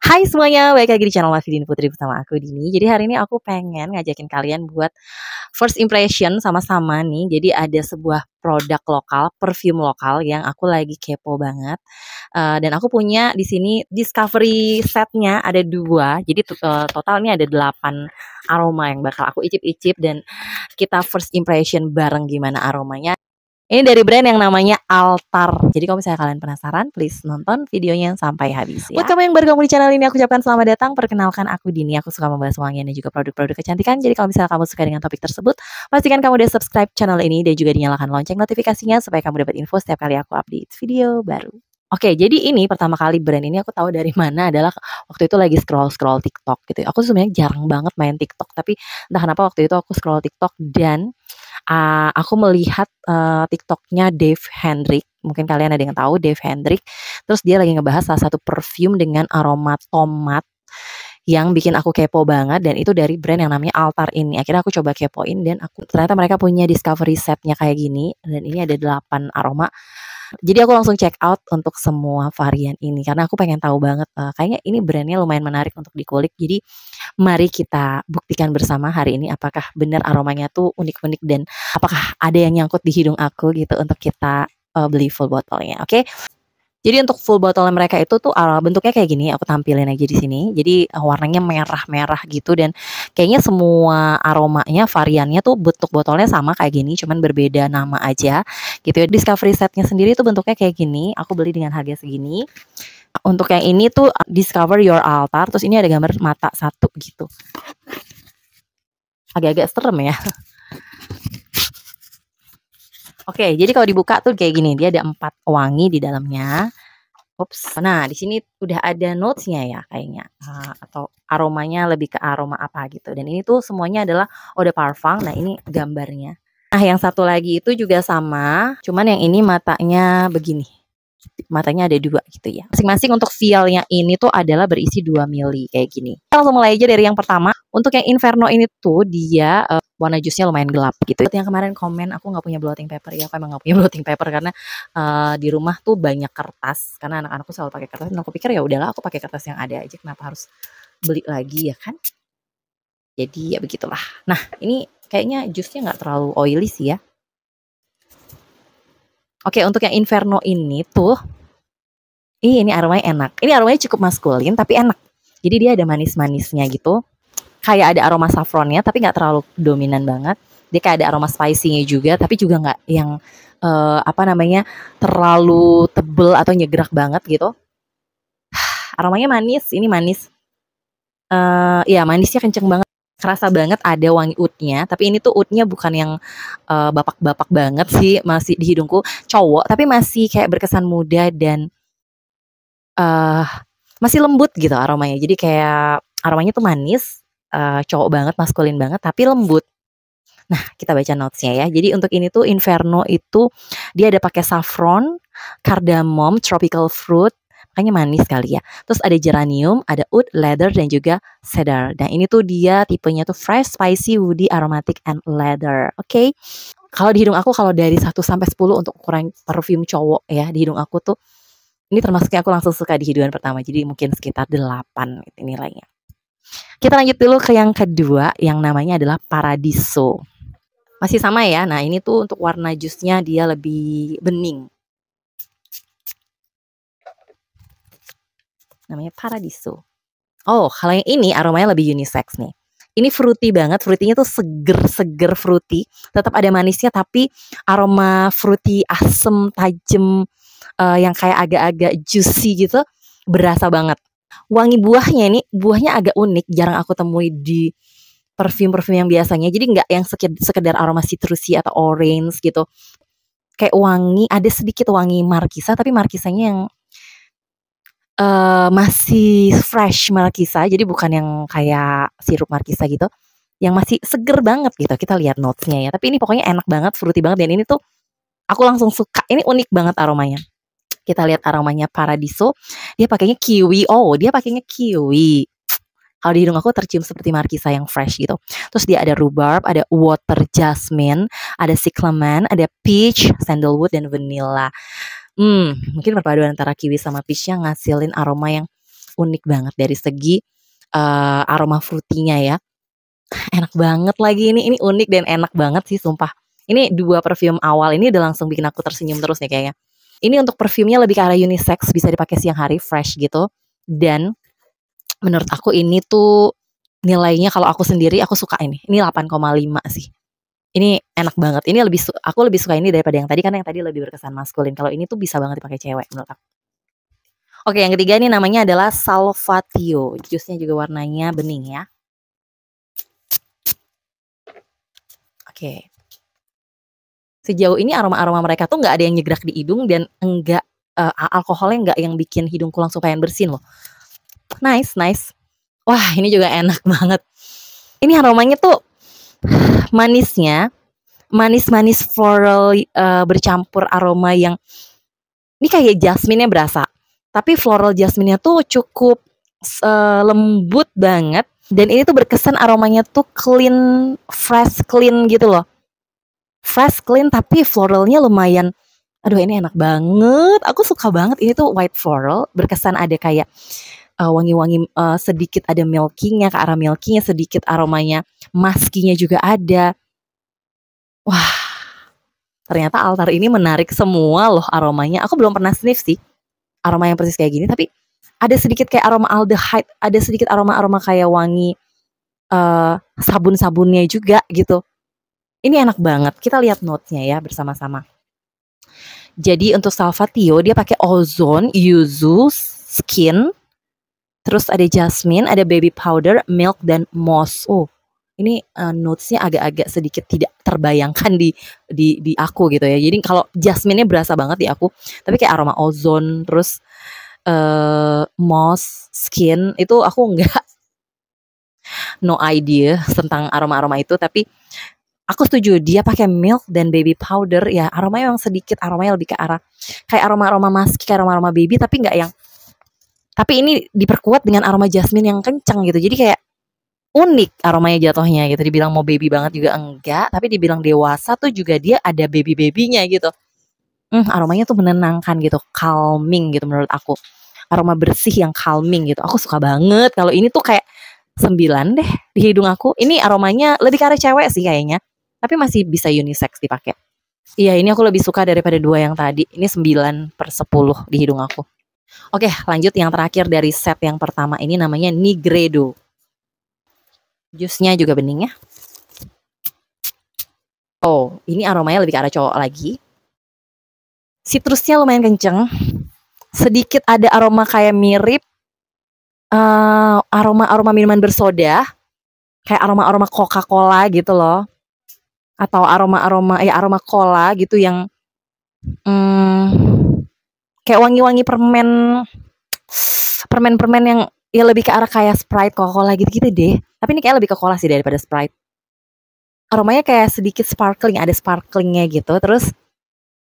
Hai semuanya, balik lagi di channel Dini Putri bersama aku Dini. Jadi hari ini aku pengen ngajakin kalian buat first impression sama-sama nih. Jadi ada sebuah produk lokal, perfume lokal yang aku lagi kepo banget. Dan aku punya di sini discovery setnya ada 2. Jadi totalnya ada 8 aroma yang bakal aku icip-icip dan kita first impression bareng gimana aromanya. Ini dari brand yang namanya Altar. Jadi kalau misalnya kalian penasaran, please nonton videonya sampai habis ya. Buat kamu yang baru gabung di channel ini, aku ucapkan selamat datang. Perkenalkan aku Dini, aku suka membahas wangian dan juga produk-produk kecantikan. Jadi kalau misalnya kamu suka dengan topik tersebut, pastikan kamu udah subscribe channel ini dan juga dinyalakan lonceng notifikasinya supaya kamu dapat info setiap kali aku update video baru. Oke, jadi ini pertama kali brand ini aku tahu dari mana adalah waktu itu lagi scroll TikTok gitu. Aku sebenarnya jarang banget main TikTok, tapi entah kenapa waktu itu aku scroll TikTok dan aku melihat TikToknya Dave Hendrik. Mungkin kalian ada yang tahu Dave Hendrik. Terus dia lagi ngebahas salah satu perfume dengan aroma tomat yang bikin aku kepo banget, dan itu dari brand yang namanya Altar ini. Akhirnya aku coba kepoin dan ternyata mereka punya discovery setnya kayak gini, dan ini ada 8 aroma. Jadi aku langsung check out untuk semua varian ini karena aku pengen tahu banget, kayaknya ini brandnya lumayan menarik untuk dikulik. Jadi mari kita buktikan bersama hari ini apakah benar aromanya tuh unik-unik dan apakah ada yang nyangkut di hidung aku gitu untuk kita beli full botolnya. Oke. Jadi untuk full botolnya mereka itu tuh bentuknya kayak gini, aku tampilin aja di sini. Jadi warnanya merah-merah gitu, dan kayaknya semua aromanya variannya tuh bentuk botolnya sama kayak gini, cuman berbeda nama aja gitu ya. Discovery setnya sendiri tuh bentuknya kayak gini, aku beli dengan harga segini. Untuk yang ini tuh Discover Your Altar, terus ini ada gambar mata satu gitu. Agak-agak serem ya. Oke, jadi kalau dibuka tuh kayak gini, dia ada 4 wangi di dalamnya. Ups. Nah, di sini udah ada notes-nya ya kayaknya, atau aromanya lebih ke aroma apa gitu. Dan ini tuh semuanya adalah eau de parfum. Nah, ini gambarnya. Nah, yang satu lagi itu juga sama, cuman yang ini matanya begini. Matanya ada 2 gitu ya. Masing-masing untuk vialnya ini tuh adalah berisi 2 mili kayak gini. Kita langsung mulai aja dari yang pertama. Untuk yang Inferno ini tuh dia warna jusnya lumayan gelap gitu. Yang kemarin komen aku nggak punya blotting paper, ya aku emang nggak punya blotting paper karena di rumah tuh banyak kertas karena anak-anakku selalu pakai kertas, dan aku pikir ya udahlah aku pakai kertas yang ada aja, kenapa harus beli lagi ya kan. Jadi ya begitulah. Nah, ini kayaknya jusnya nggak terlalu oily sih ya. Oke, untuk yang Inferno ini tuh ini aromanya enak. Ini aromanya cukup maskulin tapi enak. Jadi dia ada manis-manisnya gitu. Kayak ada aroma saffronnya tapi nggak terlalu dominan banget. Dia kayak ada aroma spicy-nya juga, tapi juga nggak yang terlalu tebel atau nyegrak banget gitu. Aromanya manis, ini manis. Ya manisnya kenceng banget. Kerasa banget ada wangi oud-nya, tapi ini tuh oud-nya bukan yang bapak-bapak banget sih, masih di hidungku cowok, tapi masih kayak berkesan muda dan masih lembut gitu aromanya. Jadi kayak aromanya tuh manis, cowok banget, maskulin banget, tapi lembut. Nah, kita baca notes-nya ya. Jadi untuk ini tuh Inferno itu dia ada pakai saffron, cardamom, tropical fruit, makanya manis kali ya. Terus ada geranium, ada oud, leather, dan juga cedar. Dan ini tuh dia tipenya tuh fresh, spicy, woody, aromatic, and leather. Oke. Kalau di hidung aku, kalau dari 1 sampai 10 untuk ukuran parfum cowok ya, di hidung aku tuh ini termasuknya aku langsung suka di hidupan pertama. Jadi mungkin sekitar 8 gitu nilainya. Kita lanjut dulu ke yang kedua, yang namanya adalah Paradiso. Masih sama ya. Nah, ini tuh untuk warna jusnya dia lebih bening. Namanya Paradiso. Oh, kalau yang ini aromanya lebih unisex nih. Ini fruity banget, fruitynya tuh seger fruity. Tetap ada manisnya tapi aroma fruity asem, tajem, yang kayak agak-agak juicy gitu, berasa banget. Wangi buahnya ini, buahnya agak unik, jarang aku temui di parfum-parfum yang biasanya. Jadi nggak yang sekedar aroma citrusy atau orange gitu. Kayak wangi, ada sedikit wangi markisa, tapi markisanya yang masih fresh markisa. Jadi bukan yang kayak sirup markisa gitu. Yang masih seger banget gitu. Kita lihat notes-nya ya. Tapi ini pokoknya enak banget, fruity banget, dan ini tuh aku langsung suka. Ini unik banget aromanya. Kita lihat aromanya Paradiso. Dia pakainya kiwi. Oh, dia pakainya kiwi. Kalau di hidung aku tercium seperti markisa yang fresh gitu. Terus dia ada rhubarb, ada water jasmine, ada cyclamen, ada peach, sandalwood, dan vanilla. Mungkin perpaduan antara kiwi sama peachnya ngasilin aroma yang unik banget dari segi aroma fruity-nya ya. Enak banget lagi ini unik dan enak banget sih sumpah. Ini 2 perfume awal ini udah langsung bikin aku tersenyum terus nih kayaknya. Ini untuk perfumenya lebih ke arah unisex, bisa dipakai siang hari, fresh gitu. Dan menurut aku ini tuh nilainya kalau aku sendiri aku suka ini. Ini 8,5 sih. Ini enak banget. Ini aku lebih suka ini daripada yang tadi karena yang tadi lebih berkesan maskulin. Kalau ini tuh bisa banget dipakai cewek menurut aku. Oke, yang ketiga ini namanya adalah Salvatio. Jusnya juga warnanya bening ya. Oke. Sejauh ini aroma-aroma mereka tuh nggak ada yang nyegrak di hidung dan enggak alkoholnya nggak yang bikin hidungku langsung pengen bersin loh. Nice, nice. Wah, ini juga enak banget. Ini aromanya tuh manisnya, manis-manis floral bercampur aroma yang ini kayak jasmine-nya berasa. Tapi floral jasmine-nya tuh cukup lembut banget dan ini tuh berkesan aromanya tuh clean, fresh, clean gitu loh. Fresh, clean tapi floralnya lumayan. Aduh ini enak banget. Aku suka banget. Ini tuh white floral, berkesan ada kayak wangi-wangi sedikit ada milky-nya, ke arah milky-nya sedikit aromanya, musky-nya juga ada. Wah, ternyata altar ini menarik semua loh aromanya. Aku belum pernah sniff sih aroma yang persis kayak gini, tapi ada sedikit kayak aroma aldehyde, ada sedikit aroma-aroma kayak wangi sabun-sabunnya juga gitu. Ini enak banget. Kita lihat notes-nya ya bersama-sama. Jadi untuk Salvatio dia pakai ozone, yuzu, skin, terus ada jasmine, ada baby powder, milk dan moss. Oh, ini notes-nya agak-agak sedikit tidak terbayangkan di aku gitu ya. Jadi kalau jasmine-nya berasa banget di aku, tapi kayak aroma ozone, terus moss, skin itu aku enggak no idea tentang aroma-aroma itu, tapi aku setuju dia pakai milk dan baby powder ya, aromanya yang sedikit aromanya lebih ke arah kayak aroma-aroma musky, kayak aroma-aroma baby tapi enggak yang, tapi ini diperkuat dengan aroma jasmine yang kencang gitu. Jadi kayak unik aromanya jatuhnya gitu. Dibilang mau baby banget juga enggak, tapi dibilang dewasa tuh juga dia ada baby-babynya gitu. Aromanya tuh menenangkan gitu, calming gitu menurut aku. Aroma bersih yang calming gitu. Aku suka banget. Kalau ini tuh kayak 9 deh di hidung aku. Ini aromanya lebih ke arah cewek sih kayaknya. Tapi masih bisa unisex dipakai. Iya, ini aku lebih suka daripada 2 yang tadi. Ini 9/10 di hidung aku. Oke, lanjut yang terakhir dari set yang pertama ini namanya Nigredo. Jusnya juga bening ya. Oh, ini aromanya lebih ke arah cowok lagi. Citrusnya lumayan kenceng. Sedikit ada aroma kayak mirip aroma-aroma minuman bersoda. Kayak aroma-aroma Coca-Cola gitu loh. Atau aroma-aroma ya aroma cola gitu yang kayak wangi-wangi permen yang ya lebih ke arah kayak Sprite, Coca-Cola gitu-gitu deh. Tapi ini kayak lebih ke cola sih daripada Sprite. Aromanya kayak sedikit sparkling, ada sparklingnya gitu. Terus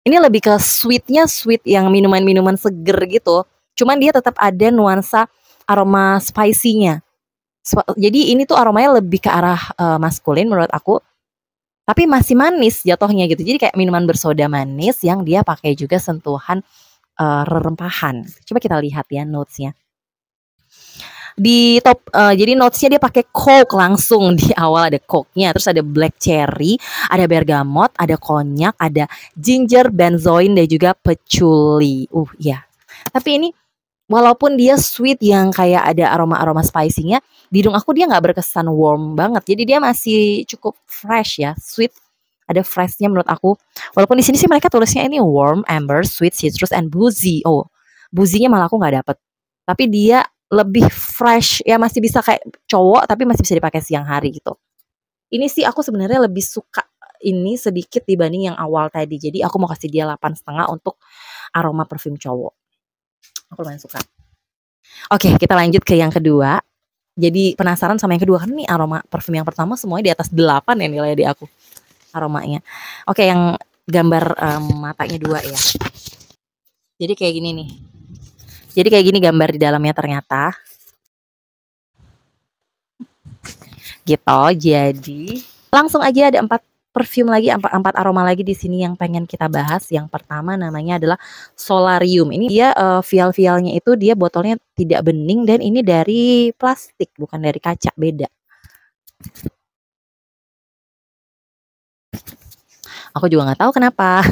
ini lebih ke sweetnya, sweet yang minuman-minuman seger gitu. Cuman dia tetap ada nuansa aroma spicy-nya. Jadi ini tuh aromanya lebih ke arah maskulin menurut aku. Tapi masih manis jatuhnya gitu. Jadi kayak minuman bersoda manis yang dia pakai juga sentuhan rerempahan. Coba kita lihat ya notes-nya. Di top jadi notesnya dia pakai coke langsung di awal, ada coke-nya, terus ada black cherry, ada bergamot, ada konyak, ada ginger, benzoin dan juga patchouli. Ya. Tapi ini walaupun dia sweet yang kayak ada aroma-aroma spicy-nya, di hidung aku dia nggak berkesan warm banget. Jadi dia masih cukup fresh ya, sweet. Ada fresh-nya menurut aku. Walaupun di sini sih mereka tulisnya ini warm, amber, sweet, citrus, and boozy. Oh, boozy-nya malah aku nggak dapet. Tapi dia lebih fresh ya, masih bisa kayak cowok tapi masih bisa dipakai siang hari gitu. Ini sih aku sebenarnya lebih suka ini sedikit dibanding yang awal tadi. Jadi aku mau kasih dia 8,5 untuk aroma parfum cowok. Aku lumayan suka. Oke, kita lanjut ke yang kedua. Jadi penasaran sama yang kedua kan nih aroma parfum yang pertama semuanya di atas 8 ya nilai di aku aromanya. Oke, yang gambar matanya 2 ya. Jadi kayak gini nih. Jadi kayak gini gambar di dalamnya ternyata. Gitu. Jadi langsung aja ada 4 perfume lagi, empat aroma lagi di sini yang pengen kita bahas. Yang pertama namanya adalah Solarium. Ini dia vial-vialnya itu dia botolnya tidak bening dan ini dari plastik bukan dari kaca, beda. Aku juga nggak tahu kenapa.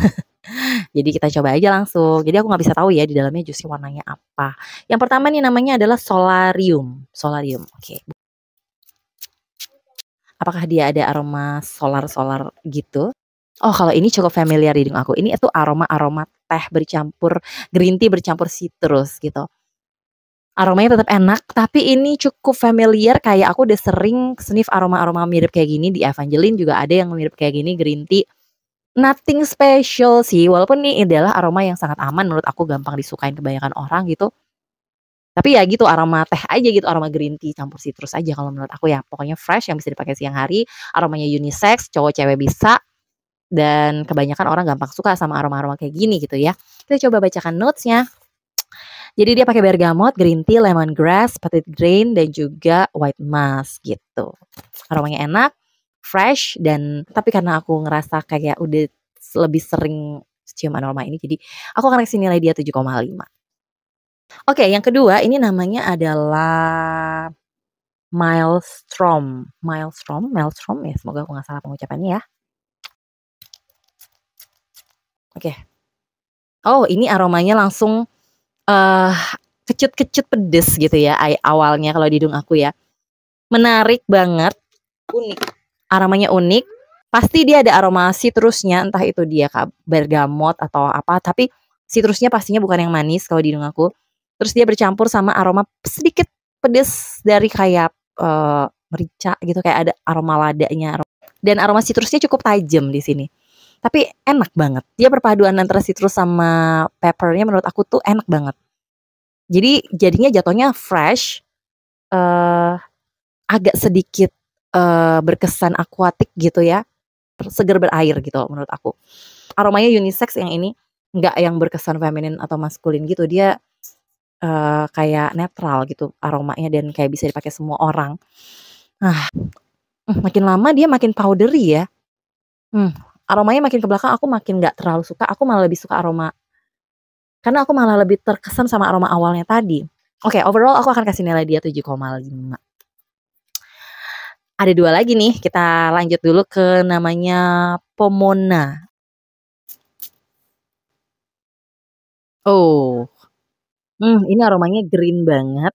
Jadi kita coba aja langsung. Jadi aku nggak bisa tahu ya di dalamnya jusnya warnanya apa. Yang pertama nih namanya adalah Solarium. Solarium. Oke. Apakah dia ada aroma solar-solar gitu? Oh, kalau ini cukup familiar di hidung aku. Ini itu aroma-aroma teh bercampur green tea bercampur citrus gitu. Aromanya tetap enak, tapi ini cukup familiar kayak aku udah sering sniff aroma-aroma mirip kayak gini di Evangeline juga ada yang mirip kayak gini green tea. Nothing special sih, walaupun ini adalah aroma yang sangat aman menurut aku gampang disukain kebanyakan orang gitu. Tapi ya gitu aroma teh aja gitu, aroma green tea campur citrus aja kalau menurut aku ya. Pokoknya fresh yang bisa dipakai siang hari, aromanya unisex, cowok cewek bisa. Dan kebanyakan orang gampang suka sama aroma-aroma kayak gini gitu ya. Kita coba bacakan notes-nya. Jadi dia pakai bergamot, green tea, lemongrass, petite grain dan juga white musk gitu. Aromanya enak, fresh dan tapi karena aku ngerasa kayak udah lebih sering cium aroma ini jadi aku akan kasih nilai dia 7,5. Oke, yang kedua ini namanya adalah Maelstrom. Maelstrom ya, semoga aku nggak salah pengucapannya ya. Oke. Oh, ini aromanya langsung kecut-kecut pedes gitu ya awalnya kalau di hidung aku ya. Menarik banget, unik. Aromanya unik. Pasti dia ada aroma citrusnya, entah itu dia bergamot atau apa, tapi citrusnya pastinya bukan yang manis kalau di hidung aku. Terus dia bercampur sama aroma sedikit pedes dari kayak merica gitu, kayak ada aroma ladanya. Dan aroma citrusnya cukup tajam di sini. Tapi enak banget. Dia perpaduan antara citrus sama peppernya menurut aku tuh enak banget. Jadi jadinya jatuhnya fresh, agak sedikit berkesan akuatik gitu ya, seger berair gitu menurut aku. Aromanya unisex yang ini, nggak yang berkesan feminin atau maskulin gitu, dia kayak netral gitu aromanya dan kayak bisa dipakai semua orang. Makin lama dia makin powdery ya. Aromanya makin ke belakang aku makin nggak terlalu suka, aku malah lebih suka aroma karena aku malah lebih terkesan sama aroma awalnya tadi. Oke, overall aku akan kasih nilai dia 7,5. Ada 2 lagi nih, kita lanjut dulu ke namanya Pomona. Oh, ini aromanya green banget.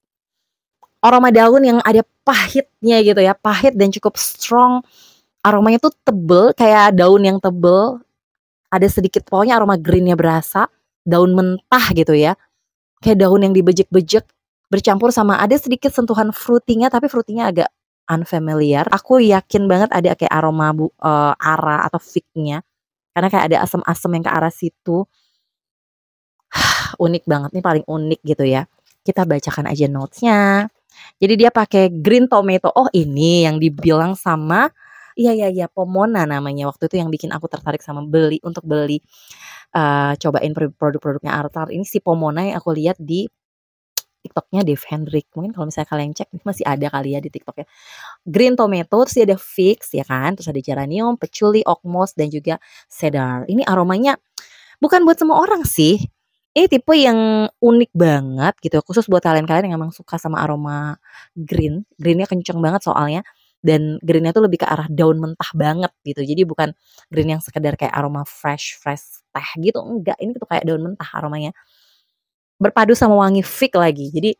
Aroma daun yang ada pahitnya gitu ya, pahit dan cukup strong. Aromanya tuh tebel, kayak daun yang tebel. Ada sedikit pokoknya aroma green-nya berasa, daun mentah gitu ya. Kayak daun yang dibejek-bejek bercampur sama ada sedikit sentuhan fruity-nya tapi fruity-nya agak unfamiliar. Aku yakin banget ada kayak aroma ara atau fig-nya. Karena kayak ada asam-asam yang ke arah situ. Unik banget nih, paling unik gitu ya. Kita bacakan aja notes-nya. Jadi dia pakai green tomato. Oh, ini yang dibilang sama iya Pomona namanya. Waktu itu yang bikin aku tertarik sama beli cobain produk-produknya Artar. Ini si Pomona yang aku lihat di TikToknya Dave Hendrik. Mungkin kalau misalnya kalian cek masih ada kali ya di TikToknya. Green tomato, terus ada figs ya kan, terus ada geranium, patchouli, oak moss dan juga cedar. Ini aromanya bukan buat semua orang sih. Ini tipe yang unik banget gitu, khusus buat kalian-kalian yang emang suka sama aroma green. Greennya kenceng banget soalnya. Dan greennya tuh lebih ke arah daun mentah banget gitu. Jadi bukan green yang sekedar kayak aroma fresh teh gitu. Enggak, ini tuh kayak daun mentah aromanya. Berpadu sama wangi fig lagi. Jadi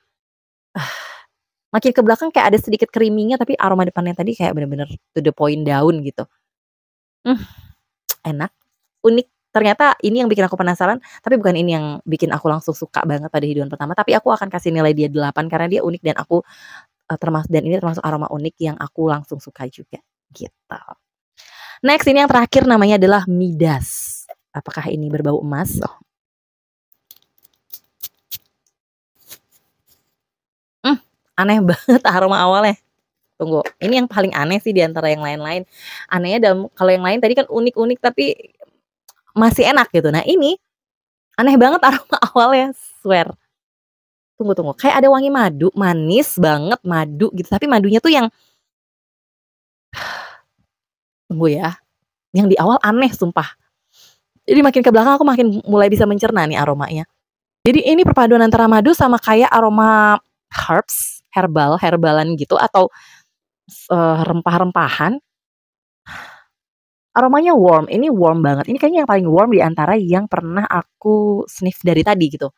makin ke belakang kayak ada sedikit creamy-nya tapi aroma depannya tadi kayak bener-bener to the point daun gitu. Enak, unik. Ternyata ini yang bikin aku penasaran, tapi bukan ini yang bikin aku langsung suka banget pada hidupan pertama, tapi aku akan kasih nilai dia 8 karena dia unik dan aku dan ini termasuk aroma unik yang aku langsung suka juga, gitu. Next ini yang terakhir namanya adalah Midas. Apakah ini berbau emas? Aneh banget aroma awalnya. Tunggu, ini yang paling aneh sih di antara yang lain-lain. Anehnya kalau yang lain tadi kan unik-unik tapi masih enak gitu. Nah ini aneh banget aroma awalnya, swear. Tunggu, kayak ada wangi madu, manis banget madu gitu, tapi madunya tuh yang tunggu ya. Yang di awal aneh sumpah. Jadi makin ke belakang aku makin mulai bisa mencerna nih aromanya. Jadi ini perpaduan antara madu sama kayak aroma herbs, herbalan gitu atau rempah-rempahan. Aromanya warm, ini warm banget. Ini kayaknya yang paling warm di antara yang pernah aku sniff dari tadi gitu.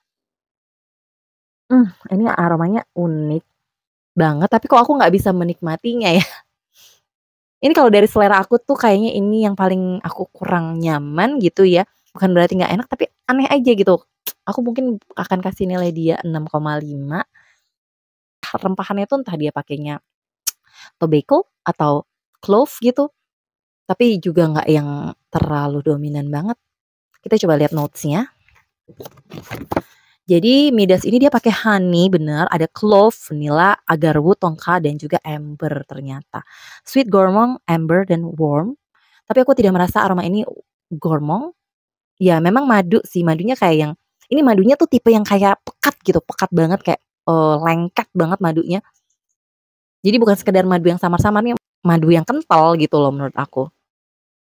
Ini aromanya unik banget, tapi kok aku nggak bisa menikmatinya ya. Ini kalau dari selera aku tuh kayaknya ini yang paling aku kurang nyaman gitu ya. Bukan berarti nggak enak, tapi aneh aja gitu. Aku mungkin akan kasih nilai dia 6,5. Rempahannya tuh entah dia pakainya tobacco atau clove gitu, tapi juga nggak yang terlalu dominan banget. Kita coba lihat notes-nya. Jadi Midas ini dia pakai honey bener, ada clove, vanilla, agarwood, tonka, dan juga amber ternyata. Sweet, gourmand, amber, dan warm. Tapi aku tidak merasa aroma ini gourmand. Ya memang madu sih, madunya kayak yang, ini madunya tuh tipe yang kayak pekat gitu, pekat banget kayak lengket banget madunya. Jadi bukan sekedar madu yang samar-samar nih, madu yang kental gitu loh menurut aku.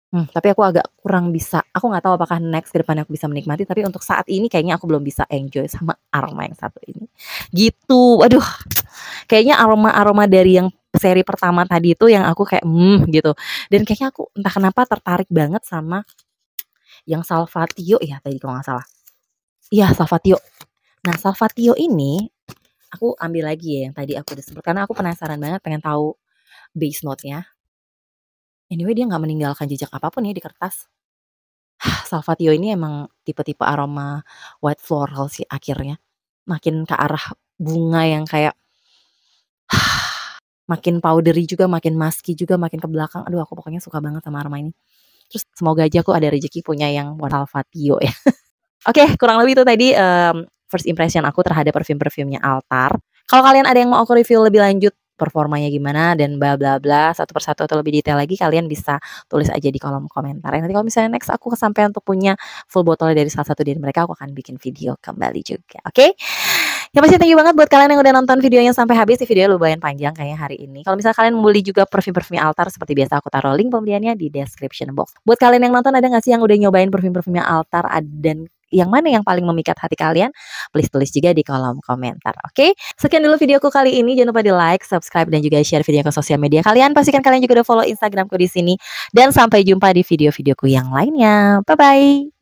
Tapi aku agak kurang bisa, aku nggak tahu apakah next ke depannya aku bisa menikmati, tapi untuk saat ini kayaknya aku belum bisa enjoy sama aroma yang satu ini. Gitu, aduh, kayaknya aroma-aroma dari yang seri pertama tadi itu yang aku kayak, gitu. Dan kayaknya aku entah kenapa tertarik banget sama yang Salvatio ya tadi kalau nggak salah. Iya, Salvatio. Nah, Salvatio ini aku ambil lagi ya yang tadi aku udah sebut, karena aku penasaran banget pengen tahu base note-nya. Anyway, dia nggak meninggalkan jejak apapun ya di kertas. Salvatio ini emang tipe-tipe aroma white floral sih akhirnya. Makin ke arah bunga yang kayak makin powdery juga, makin musky juga, makin ke belakang. Aduh, aku pokoknya suka banget sama aroma ini. Terus semoga aja aku ada rezeki punya yang Salvatio ya. Oke, kurang lebih itu tadi first impression aku terhadap perfume-perfumenya Altar. Kalau kalian ada yang mau aku review lebih lanjut performanya gimana dan bla bla bla satu persatu atau lebih detail lagi, kalian bisa tulis aja di kolom komentar. Nanti kalau misalnya next aku kesampaian untuk punya full botol dari salah satu dari mereka, aku akan bikin video kembali juga. Oke? Ya pasti thank you banget buat kalian yang udah nonton videonya sampai habis. Videonya lumayan panjang kayaknya hari ini. Kalau misalnya kalian mau beli juga perfume-perfume Altar, seperti biasa aku taruh link pembeliannya di description box. Buat kalian yang nonton, ada gak sih yang udah nyobain perfume-perfumenya Altar dan yang mana yang paling memikat hati kalian? Please tulis juga di kolom komentar. Oke? Sekian dulu videoku kali ini. Jangan lupa di like, subscribe, dan juga share video ke sosial media kalian. Pastikan kalian juga udah follow Instagramku di sini. Dan sampai jumpa di video-videoku yang lainnya. Bye-bye.